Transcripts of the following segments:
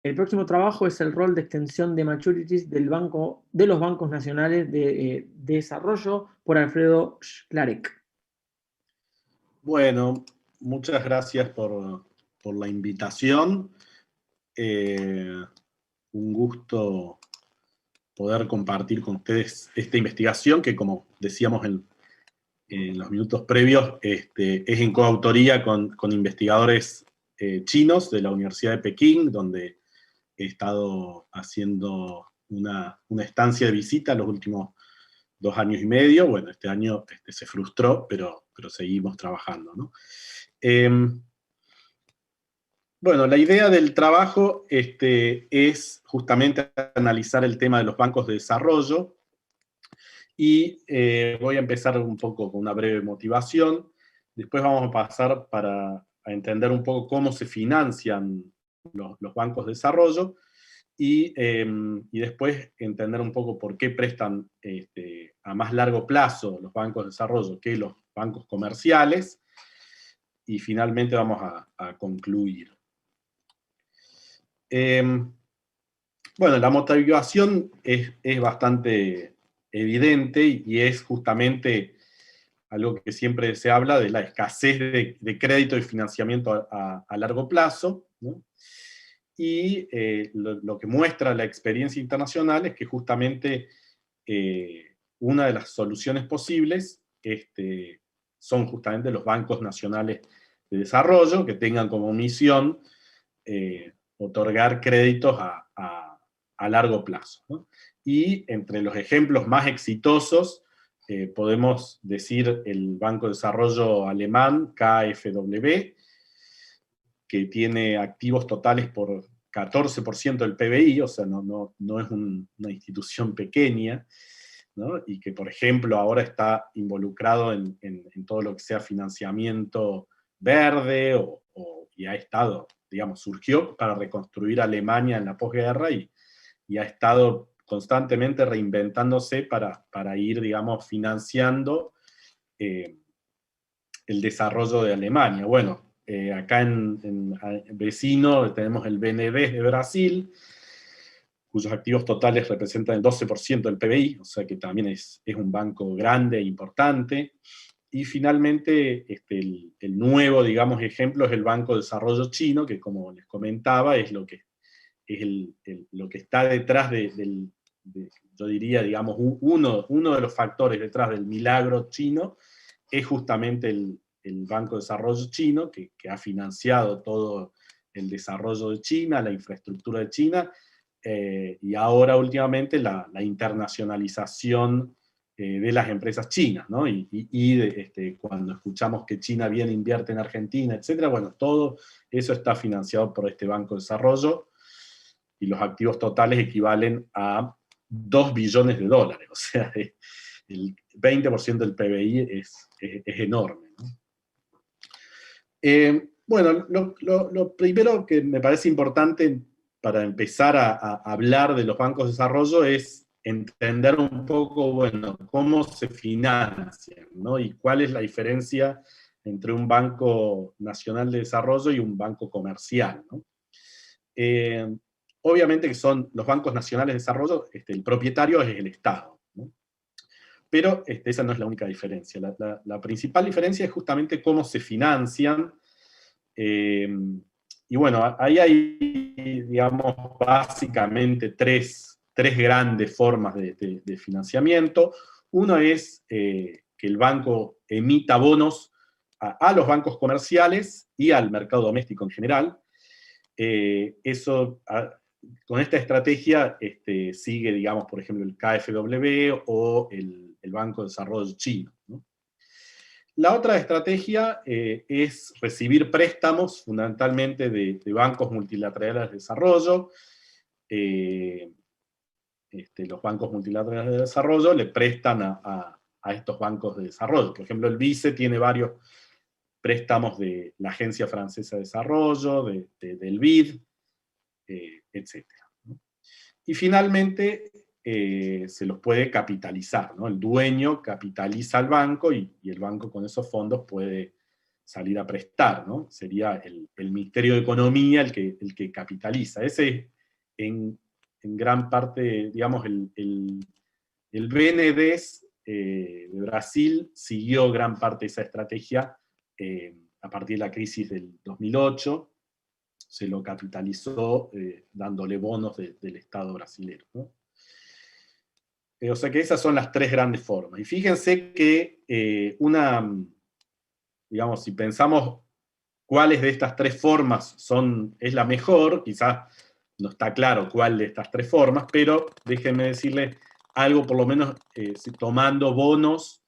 El próximo trabajo es el rol de extensión de maturities de los bancos nacionales de desarrollo por Alfredo Schlarek. Bueno, muchas gracias por la invitación. Un gusto poder compartir con ustedes esta investigación que, como decíamos en los minutos previos, es en coautoría con investigadores chinos de la Universidad de Pekín, donde he estado haciendo una estancia de visita los últimos 2 años y medio. Bueno, este año se frustró, pero seguimos trabajando, ¿no? Bueno, la idea del trabajo es justamente analizar el tema de los bancos de desarrollo, y voy a empezar un poco con una breve motivación. Después vamos a pasar a entender un poco cómo se financian los bancos de desarrollo, y después entender un poco por qué prestan a más largo plazo los bancos de desarrollo que los bancos comerciales, y finalmente vamos a concluir. Bueno, la motivación es bastante evidente, y es justamente algo que siempre se habla de la escasez de crédito y financiamiento a largo plazo, ¿no? Y lo que muestra la experiencia internacional es que justamente una de las soluciones posibles son justamente los bancos nacionales de desarrollo, que tengan como misión otorgar créditos a largo plazo, ¿no? Y entre los ejemplos más exitosos podemos decir el Banco de Desarrollo alemán, KfW, que tiene activos totales por 14% del PBI, o sea, no es una institución pequeña, ¿no? Y que, por ejemplo, ahora está involucrado en todo lo que sea financiamiento verde, y ha estado, digamos, surgió para reconstruir Alemania en la posguerra, y ha estado constantemente reinventándose para ir, digamos, financiando el desarrollo de Alemania. Bueno, acá en vecino tenemos el BND de Brasil, cuyos activos totales representan el 12% del PBI, o sea que también es un banco grande e importante. Y finalmente, el nuevo, digamos, ejemplo es el Banco de Desarrollo Chino, que, como les comentaba, es lo que está detrás yo diría, digamos, uno de los factores detrás del milagro chino, es justamente el Banco de Desarrollo Chino, que ha financiado todo el desarrollo de China, la infraestructura de China, y ahora últimamente la internacionalización de las empresas chinas, ¿no? Cuando escuchamos que China viene, invierte en Argentina, etc., bueno, todo eso está financiado por este Banco de Desarrollo, y los activos totales equivalen a $2 billones, o sea, el 20% del PBI es enorme, ¿no? Bueno, lo primero que me parece importante para empezar a hablar de los bancos de desarrollo es entender un poco, bueno, cómo se financian, ¿no? Y cuál es la diferencia entre un banco nacional de desarrollo y un banco comercial, ¿no? Obviamente que son los bancos nacionales de desarrollo, el propietario es el Estado, ¿no? Pero esa no es la única diferencia. La principal diferencia es justamente cómo se financian. Y bueno, ahí hay, digamos, básicamente tres grandes formas de financiamiento. Uno es que el banco emita bonos a los bancos comerciales y al mercado doméstico en general. Con esta estrategia sigue, digamos, por ejemplo, el KfW o el Banco de Desarrollo Chino, ¿no? La otra estrategia es recibir préstamos, fundamentalmente de bancos multilaterales de desarrollo. Los bancos multilaterales de desarrollo le prestan a estos bancos de desarrollo. Por ejemplo, el BICE tiene varios préstamos de la Agencia Francesa de Desarrollo, del BID, etc. Y finalmente se los puede capitalizar, ¿no? El dueño capitaliza al banco, y el banco con esos fondos puede salir a prestar, ¿no? Sería el Ministerio de Economía el que capitaliza. Ese en gran parte, digamos, el BNDES de Brasil siguió gran parte de esa estrategia a partir de la crisis del 2008, se lo capitalizó dándole bonos del Estado brasileño, ¿no? O sea que esas son las tres grandes formas. Y fíjense que digamos, si pensamos cuáles de estas tres formas es la mejor, quizás no está claro cuál de estas tres formas, pero déjenme decirles algo, por lo menos tomando bonos,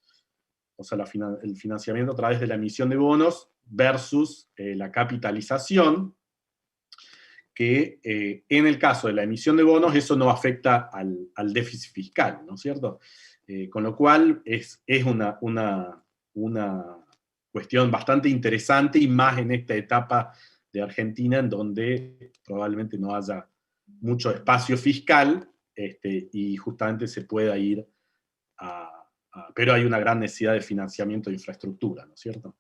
o sea, el financiamiento a través de la emisión de bonos versus la capitalización, que en el caso de la emisión de bonos eso no afecta al déficit fiscal, ¿no es cierto? Con lo cual es una cuestión bastante interesante, y más en esta etapa de Argentina en donde probablemente no haya mucho espacio fiscal y justamente se pueda ir pero hay una gran necesidad de financiamiento de infraestructura, ¿no es cierto?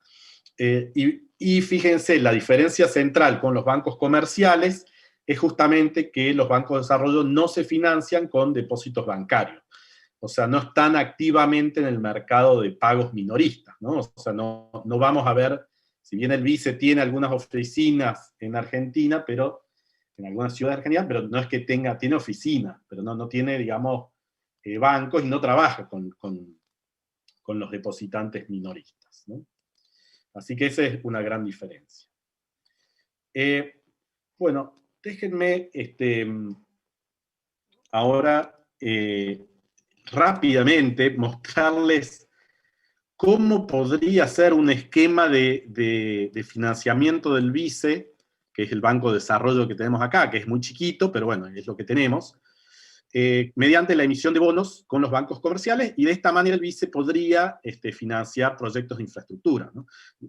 Y fíjense, la diferencia central con los bancos comerciales es justamente que los bancos de desarrollo no se financian con depósitos bancarios. O sea, no están activamente en el mercado de pagos minoristas, ¿no? O sea, no vamos a ver, si bien el BICE tiene algunas oficinas en Argentina, pero en algunas ciudades argentinas, pero no es que tiene oficinas, pero no tiene, digamos, bancos, y no trabaja con los depositantes minoristas, ¿no? Así que esa es una gran diferencia. Bueno, déjenme ahora rápidamente mostrarles cómo podría ser un esquema de financiamiento del BICE, que es el Banco de Desarrollo que tenemos acá, que es muy chiquito, pero bueno, es lo que tenemos, mediante la emisión de bonos con los bancos comerciales, y de esta manera el BICE podría financiar proyectos de infraestructura, ¿no?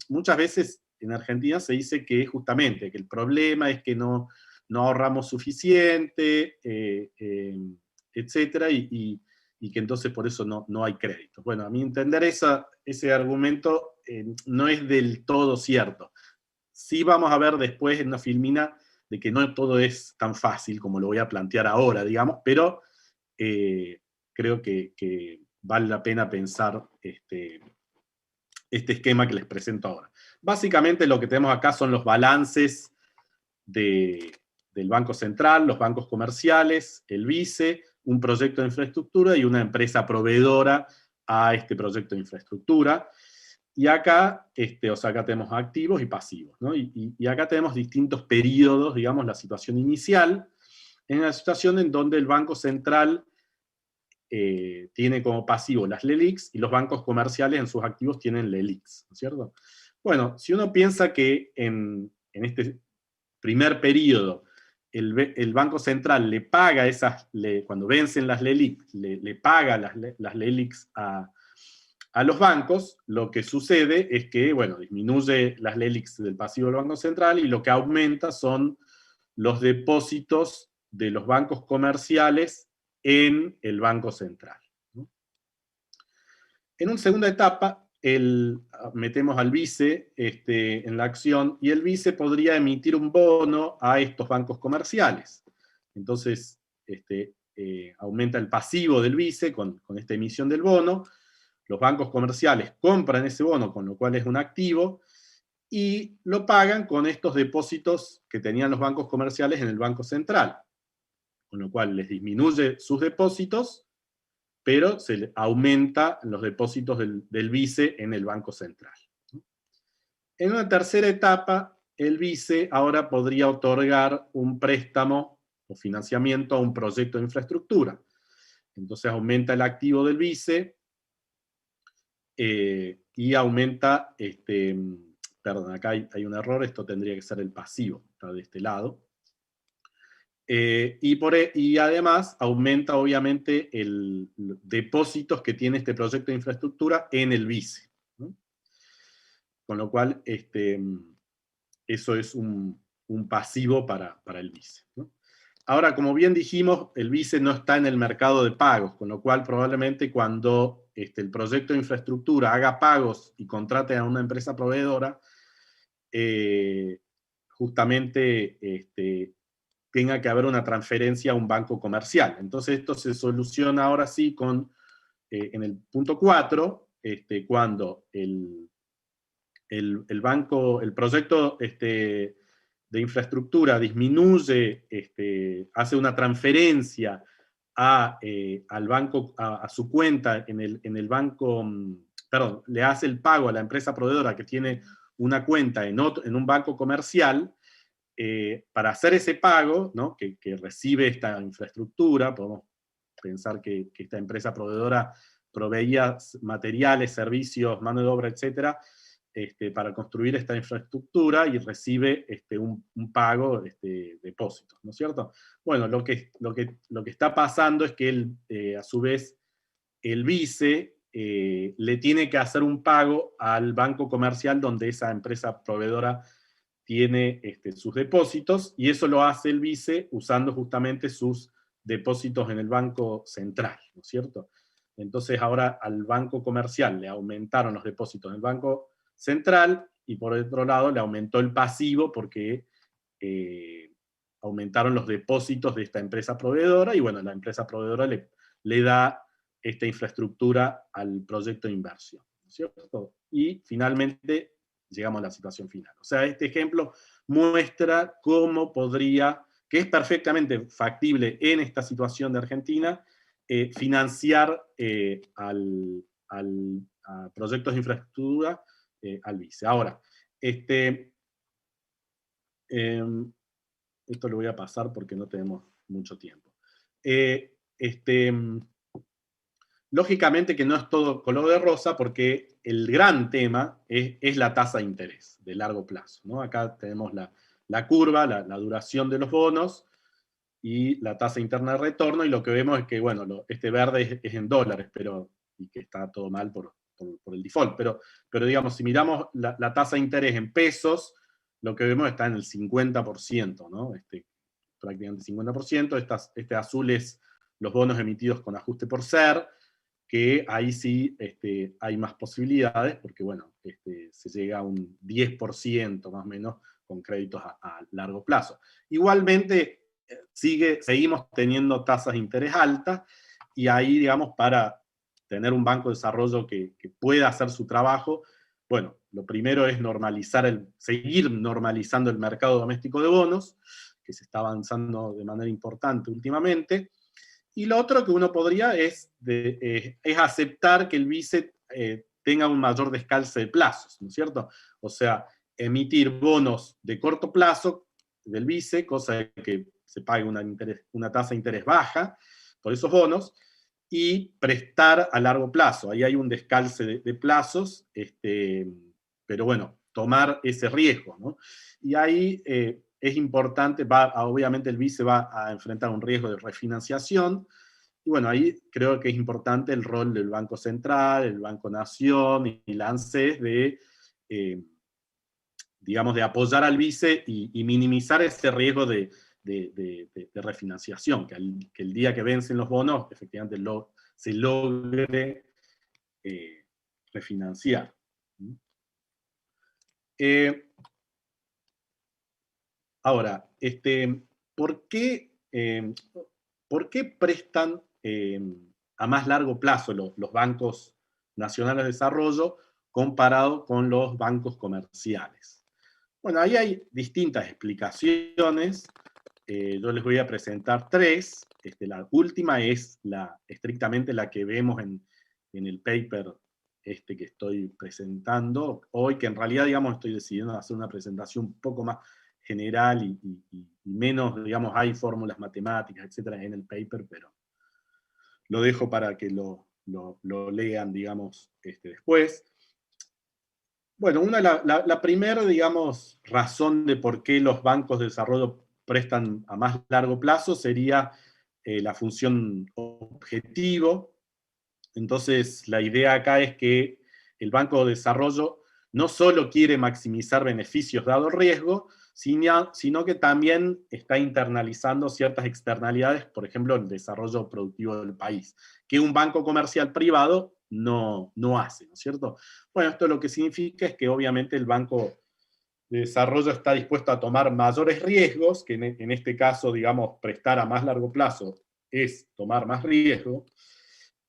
Muchas veces en Argentina se dice que justamente que el problema es que no ahorramos suficiente, etcétera, y que entonces por eso no hay crédito. Bueno, a mi entender ese argumento no es del todo cierto. Sí vamos a ver después en una filmina de que no todo es tan fácil como lo voy a plantear ahora, digamos, pero creo que vale la pena pensar este esquema que les presento ahora. Básicamente lo que tenemos acá son los balances del Banco Central, los bancos comerciales, el BICE, un proyecto de infraestructura y una empresa proveedora a este proyecto de infraestructura. Y acá, o sea, acá tenemos activos y pasivos, ¿no? Y acá tenemos distintos periodos, digamos, la situación inicial, en la situación en donde el Banco Central tiene como pasivo las LELIQs, y los bancos comerciales en sus activos tienen LELIQs, ¿no es cierto? Bueno, si uno piensa que en este primer periodo el Banco Central le paga cuando vencen las LELIQs, le paga las LELIQs a los bancos, lo que sucede es que, bueno, disminuye las LELIQs del pasivo del Banco Central, y lo que aumenta son los depósitos de los bancos comerciales en el Banco Central, ¿no? En una segunda etapa, metemos al BICE en la acción, y el BICE podría emitir un bono a estos bancos comerciales. Entonces, aumenta el pasivo del BICE con esta emisión del bono. Los bancos comerciales compran ese bono, con lo cual es un activo, y lo pagan con estos depósitos que tenían los bancos comerciales en el Banco Central, con lo cual les disminuye sus depósitos, pero se aumenta los depósitos del BICE en el Banco Central. En una tercera etapa, el BICE ahora podría otorgar un préstamo o financiamiento a un proyecto de infraestructura. Entonces aumenta el activo del BICE, y aumenta, perdón, acá hay un error, esto tendría que ser el pasivo, está de este lado. Y además aumenta obviamente el depósitos que tiene este proyecto de infraestructura en el BICE, ¿no? Con lo cual eso es un pasivo para el BICE, ¿no? Ahora, como bien dijimos, el BICE no está en el mercado de pagos, con lo cual probablemente cuando el proyecto de infraestructura haga pagos y contrate a una empresa proveedora, justamente tenga que haber una transferencia a un banco comercial. Entonces esto se soluciona ahora sí con, en el punto 4, cuando el banco, el proyecto de infraestructura disminuye, hace una transferencia al banco, a su cuenta en el banco, perdón, le hace el pago a la empresa proveedora que tiene una cuenta en un banco comercial. Para hacer ese pago, ¿no? que recibe esta infraestructura, podemos pensar que esta empresa proveedora proveía materiales, servicios, mano de obra, etcétera, para construir esta infraestructura y recibe un pago, depósitos, ¿no es cierto? Bueno, lo que está pasando es que a su vez el vice le tiene que hacer un pago al banco comercial donde esa empresa proveedora tiene sus depósitos, y eso lo hace el vice usando justamente sus depósitos en el banco central, ¿no es cierto? Entonces ahora al banco comercial le aumentaron los depósitos en el banco central, y por otro lado le aumentó el pasivo porque aumentaron los depósitos de esta empresa proveedora, y bueno, la empresa proveedora le da esta infraestructura al proyecto de inversión, ¿no es cierto? Y finalmente llegamos a la situación final. O sea, este ejemplo muestra cómo podría, que es perfectamente factible en esta situación de Argentina, financiar a proyectos de infraestructura al vice. Ahora, esto lo voy a pasar porque no tenemos mucho tiempo. Lógicamente que no es todo color de rosa, porque el gran tema es la tasa de interés de largo plazo, ¿no? Acá tenemos la curva, la duración de los bonos, y la tasa interna de retorno, y lo que vemos es que, bueno, este verde es en dólares, y que está todo mal por el default, pero digamos, si miramos la tasa de interés en pesos, lo que vemos está en el 50%, ¿no? Prácticamente 50%, este azul es los bonos emitidos con ajuste por ser, que ahí sí hay más posibilidades, porque bueno, se llega a un 10% más o menos con créditos a largo plazo. Igualmente, seguimos teniendo tasas de interés altas, y ahí, digamos, para tener un banco de desarrollo que pueda hacer su trabajo, bueno, lo primero es seguir normalizando el mercado doméstico de bonos, que se está avanzando de manera importante últimamente. Y lo otro que uno podría es aceptar que el vice tenga un mayor descalce de plazos, ¿no es cierto? O sea, emitir bonos de corto plazo del vice, cosa de que se pague una tasa de interés baja por esos bonos, y prestar a largo plazo. Ahí hay un descalce de plazos, pero bueno, tomar ese riesgo, ¿no? Y ahí es importante, obviamente el vice va a enfrentar un riesgo de refinanciación, y bueno, ahí creo que es importante el rol del Banco Central, el Banco Nación y la ANSES digamos, de apoyar al vice y minimizar ese riesgo de refinanciación, que el día que vencen los bonos, efectivamente se logre refinanciar. Ahora, ¿por qué prestan a más largo plazo los bancos nacionales de desarrollo comparado con los bancos comerciales? Bueno, ahí hay distintas explicaciones. Yo les voy a presentar tres. La última es estrictamente la que vemos en el paper que estoy presentando hoy, que en realidad, digamos, estoy decidiendo hacer una presentación un poco más general y menos, digamos, hay fórmulas matemáticas, etcétera, en el paper, pero lo dejo para que lo lean, digamos, después. Bueno, la primera, digamos, razón de por qué los bancos de desarrollo prestan a más largo plazo sería la función objetivo. Entonces, la idea acá es que el Banco de Desarrollo no solo quiere maximizar beneficios dado el riesgo, sino que también está internalizando ciertas externalidades, por ejemplo, el desarrollo productivo del país, que un banco comercial privado no hace, ¿no es cierto? Bueno, esto lo que significa es que obviamente el banco de desarrollo está dispuesto a tomar mayores riesgos, que en este caso, digamos, prestar a más largo plazo es tomar más riesgo,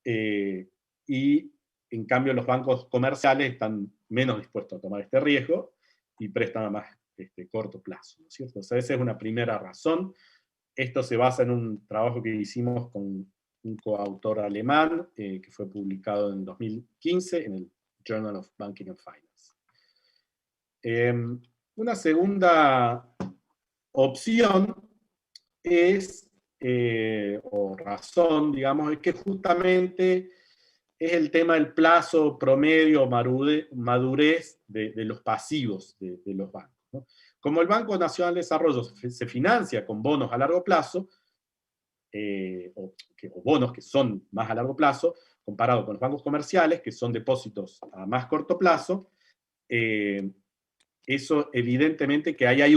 y en cambio los bancos comerciales están menos dispuestos a tomar este riesgo y prestan a más corto plazo, ¿no es cierto? O sea, esa es una primera razón. Esto se basa en un trabajo que hicimos con un coautor alemán, que fue publicado en 2015 en el Journal of Banking and Finance. Una segunda opción es, o razón, digamos, es que justamente es el tema del plazo promedio, madurez de los pasivos de los bancos, ¿no? Como el Banco Nacional de Desarrollo se financia con bonos a largo plazo, o bonos que son más a largo plazo, comparado con los bancos comerciales, que son depósitos a más corto plazo, eso evidentemente que ahí hay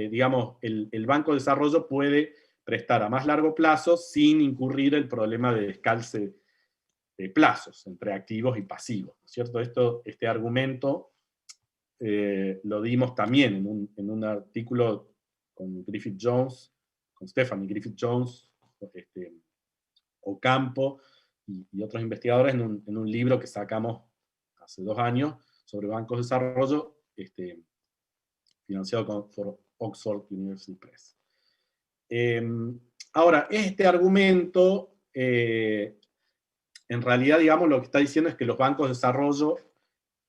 digamos, el Banco de Desarrollo puede prestar a más largo plazo sin incurrir el problema de descalce de plazos entre activos y pasivos, ¿no es cierto? Este argumento lo dimos también en un artículo con Griffith Jones, con Stephanie Griffith Jones, Ocampo y otros investigadores en un libro que sacamos hace 2 años sobre bancos de desarrollo, financiado por Oxford University Press. Ahora, este argumento, en realidad, digamos, lo que está diciendo es que los bancos de desarrollo,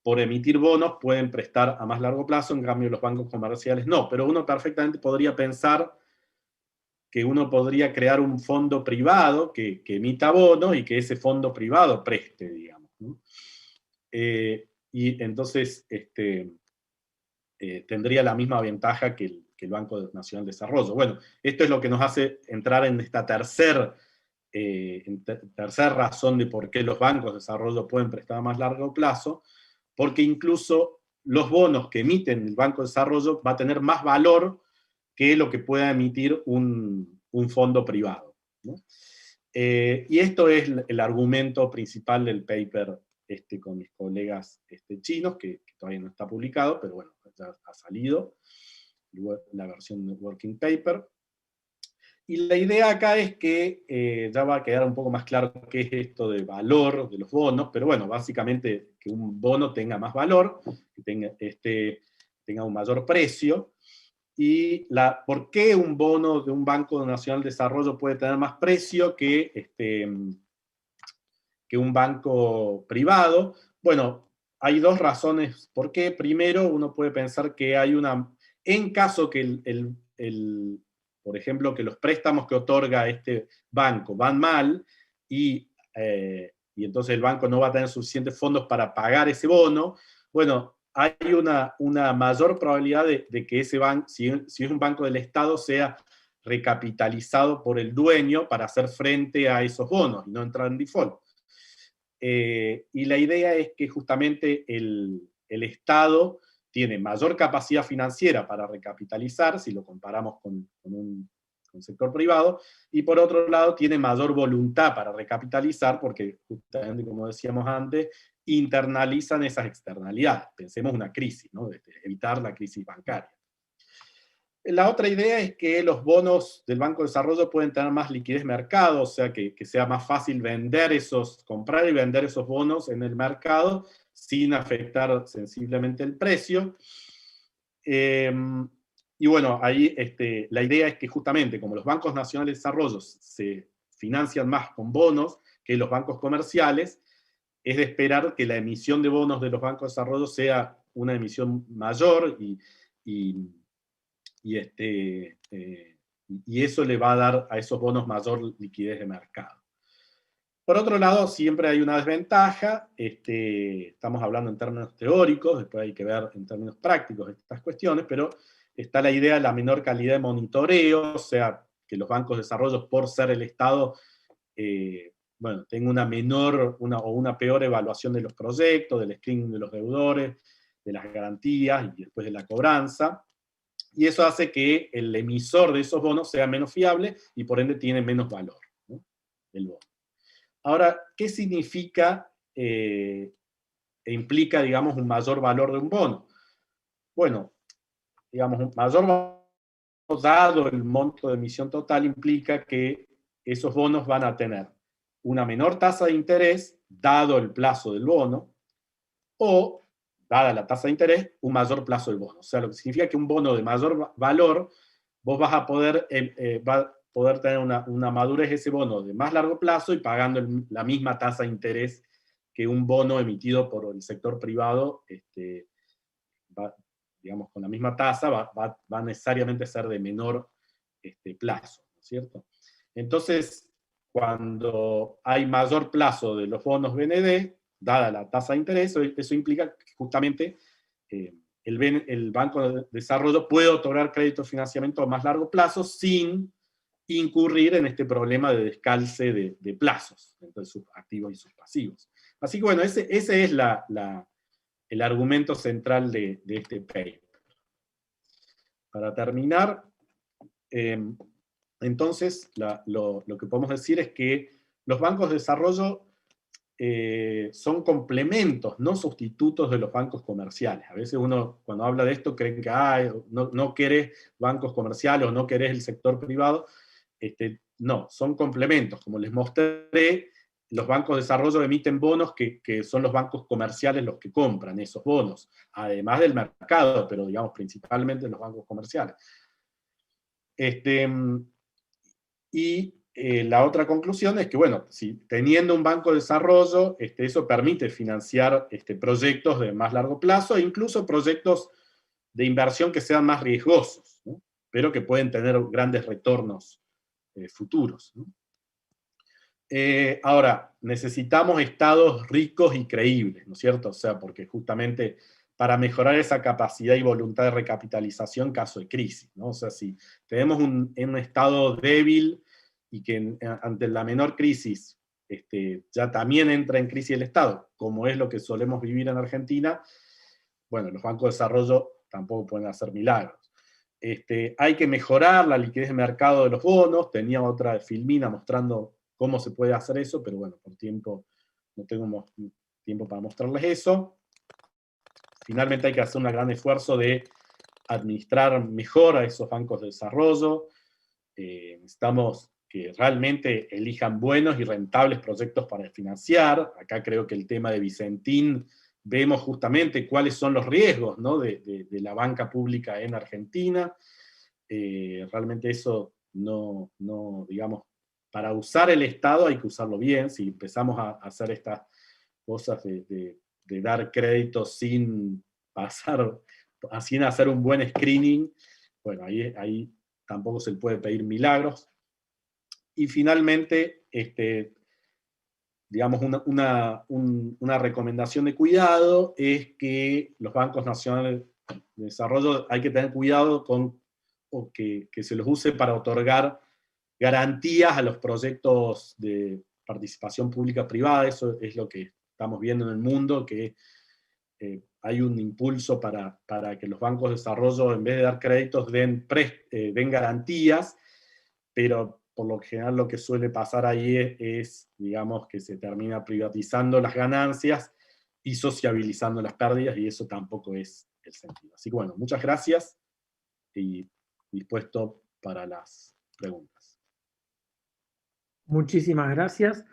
por emitir bonos, pueden prestar a más largo plazo, en cambio los bancos comerciales no, pero uno perfectamente podría pensar que uno podría crear un fondo privado que emita bonos y que ese fondo privado preste, digamos, ¿no? Y entonces tendría la misma ventaja que el Banco Nacional de Desarrollo. Bueno, esto es lo que nos hace entrar en esta tercera razón de por qué los bancos de desarrollo pueden prestar a más largo plazo, porque incluso los bonos que emiten el Banco de Desarrollo va a tener más valor que lo que pueda emitir un fondo privado, ¿no? Y esto es el argumento principal del paper con mis colegas chinos, que todavía no está publicado, pero bueno, ya ha salido la versión de working paper. Y la idea acá es que ya va a quedar un poco más claro qué es esto de valor de los bonos, pero bueno, básicamente que un bono tenga más valor, que tenga un mayor precio. Y ¿por qué un bono de un Banco Nacional de Desarrollo puede tener más precio que un banco privado? Bueno, hay 2 razones por qué. Primero, uno puede pensar que hay en caso que por ejemplo, que los préstamos que otorga este banco van mal y entonces el banco no va a tener suficientes fondos para pagar ese bono, bueno, hay una mayor probabilidad de que ese banco, si es un banco del Estado, sea recapitalizado por el dueño para hacer frente a esos bonos y no entrar en default. Y la idea es que justamente el Estado tiene mayor capacidad financiera para recapitalizar, si lo comparamos con un sector privado, y por otro lado tiene mayor voluntad para recapitalizar, porque justamente, como decíamos antes, internalizan esas externalidades. Pensemos una crisis, ¿no? Evitar la crisis bancaria. La otra idea es que los bonos del Banco de Desarrollo pueden tener más liquidez de mercado, o sea, que sea más fácil comprar y vender esos bonos en el mercado sin afectar sensiblemente el precio. Y bueno, ahí la idea es que justamente como los bancos nacionales de desarrollo se financian más con bonos que los bancos comerciales, es de esperar que la emisión de bonos de los bancos de desarrollo sea una emisión mayor y eso le va a dar a esos bonos mayor liquidez de mercado. Por otro lado, siempre hay una desventaja, estamos hablando en términos teóricos, después hay que ver en términos prácticos estas cuestiones, pero está la idea de la menor calidad de monitoreo, o sea, que los bancos de desarrollo, por ser el Estado, bueno, tengan una peor evaluación de los proyectos, del screening de los deudores, de las garantías y después de la cobranza. Y eso hace que el emisor de esos bonos sea menos fiable y por ende tiene menos valor, ¿no? El bono. Ahora, ¿qué significa e implica, digamos, un mayor valor de un bono? Bueno, digamos, un mayor valor dado el monto de emisión total implica que esos bonos van a tener una menor tasa de interés, dado el plazo del bono, o, dada la tasa de interés, un mayor plazo del bono. O sea, lo que significa que un bono de mayor valor, vos vas a poder, va a poder tener una madurez de ese bono de más largo plazo y pagando la misma tasa de interés que un bono emitido por el sector privado, va, digamos, con la misma tasa, va necesariamente a ser de menor plazo, ¿no es cierto? Entonces, cuando hay mayor plazo de los bonos BND, dada la tasa de interés, eso implica que justamente el Banco de Desarrollo puede otorgar crédito de financiamiento a más largo plazo sin incurrir en este problema de descalce de plazos entre sus activos y sus pasivos. Así que bueno, ese es el argumento central de este paper. Para terminar, entonces lo que podemos decir es que los bancos de desarrollo son complementos, no sustitutos de los bancos comerciales. A veces uno, cuando habla de esto, cree que no querés bancos comerciales o no querés el sector privado. No, son complementos. Como les mostré, los bancos de desarrollo emiten bonos que son los bancos comerciales los que compran esos bonos, además del mercado, pero digamos principalmente los bancos comerciales. La otra conclusión es que, bueno, si teniendo un banco de desarrollo, eso permite financiar proyectos de más largo plazo e incluso proyectos de inversión que sean más riesgosos, ¿no? Pero que pueden tener grandes retornos futuros, ¿no? Ahora, necesitamos estados ricos y creíbles, ¿no es cierto? O sea, porque justamente para mejorar esa capacidad y voluntad de recapitalización en caso de crisis, ¿no? O sea, si tenemos un estado débil y que ante la menor crisis ya también entra en crisis el Estado, como es lo que solemos vivir en Argentina, bueno, los bancos de desarrollo tampoco pueden hacer milagros. Hay que mejorar la liquidez de mercado de los bonos. Tenía otra de Filmina mostrando cómo se puede hacer eso, pero bueno, por tiempo no tengo tiempo para mostrarles eso. Finalmente hay que hacer un gran esfuerzo de administrar mejor a esos bancos de desarrollo. Necesitamos que realmente elijan buenos y rentables proyectos para financiar. Acá creo que el tema de Vicentín, vemos justamente cuáles son los riesgos, ¿no?, de la banca pública en Argentina. Realmente eso no, digamos, para usar el Estado hay que usarlo bien. Si empezamos a hacer estas cosas de dar créditos sin pasar, sin hacer un buen screening, bueno, ahí tampoco se le puede pedir milagros. Y finalmente, digamos, una recomendación de cuidado es que los bancos nacionales de desarrollo hay que tener cuidado con que se los use para otorgar garantías a los proyectos de participación pública-privada. Eso es lo que estamos viendo en el mundo, que hay un impulso para que los bancos de desarrollo, en vez de dar créditos, den garantías, pero por lo general lo que suele pasar ahí es, digamos, que se termina privatizando las ganancias y sociabilizando las pérdidas, y eso tampoco es el sentido. Así que bueno, muchas gracias y dispuesto para las preguntas. Muchísimas gracias.